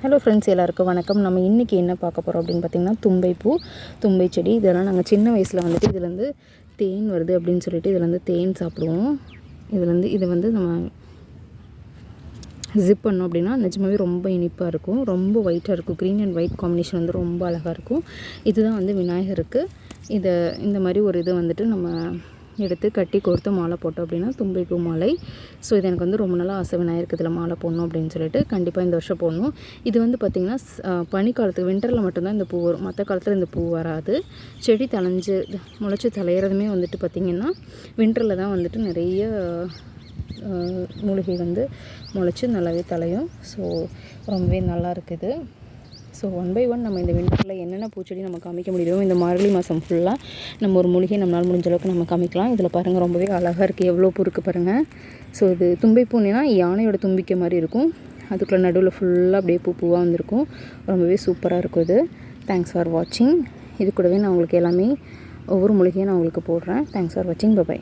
Hello friends, எல்லாருக்கும் வணக்கம். நம்ம இன்றைக்கி என்ன பார்க்க போகிறோம் அப்படின்னு பார்த்திங்கன்னா, தும்பைப்பூ, தும்பை செடி. இதெல்லாம் நாங்கள் சின்ன வயசில் வந்துட்டு இதுலேருந்து தேன் வருது அப்படின்னு சொல்லிட்டு இதுலேருந்து தேன் சாப்பிடுவோம். இதை வந்து நம்ம ஜிப் பண்ணோம் அப்படின்னா நிஜமாகவே ரொம்ப இனிப்பாக இருக்கும், ரொம்ப ஒயிட்டாக இருக்கும். க்ரீன் அண்ட் ஒயிட் காம்பினேஷன் வந்து ரொம்ப அழகாக இருக்கும். இதுதான் வந்து விநாயகருக்கு இந்த மாதிரி ஒரு இது வந்துட்டு நம்ம எடுத்து கட்டி கோர்த்து மாலை போட்டோம் அப்படின்னா தும்பைப்பூ மாலை. ஸோ இது எனக்கு வந்து ரொம்ப நாளாக ஆசை, விநாயகருக்கு இதில் மாலை போடணும் அப்படின்னு சொல்லிட்டு கண்டிப்பாக இந்த வருஷம் போடணும். இது வந்து பார்த்திங்கன்னா பனிக்காலத்துக்கு வின்டரில் மட்டும்தான் இந்த பூ வரும், மற்ற காலத்தில் இந்த பூ வராது. செடி முளைச்சி தலையிறதுமே வந்துட்டு பார்த்திங்கன்னா வின்டரில் தான் வந்துட்டு நிறைய மூலிகை வந்து முளைச்சி நல்லாவே தலையும். ஸோ ரொம்பவே நல்லா இருக்குது. ஸோ ஒன் பை ஒன் நம்ம இந்த விண்டரில் என்னென்ன பூச்செடி நம்ம காமிக்க முடியுமோ இந்த மார்கழி மாதம் ஃபுல்லாக நம்ம ஒரு மூலிகை நம்மளால் முடிஞ்ச அளவுக்கு நம்ம காமிக்கலாம். இதில் பாருங்கள், ரொம்பவே அழகாக இருக்குது, எவ்வளோ பூ இருக்குது பாருங்கள். ஸோ இது தும்பைப்பூனா யானையோட தும்பிக்கை மாதிரி இருக்கும், அதுக்குள்ளே நடுவில் ஃபுல்லாக அப்படியே பூவாக வந்திருக்கும். ரொம்பவே சூப்பராக இருக்கும் இது. தேங்க்ஸ் ஃபார் வாட்சிங். இது கூடவே நான் உங்களுக்கு எல்லாமே ஒவ்வொரு மூலிகையும் நான் உங்களுக்கு போடுறேன். தேங்க்ஸ் ஃபார் வாட்சிங். பை.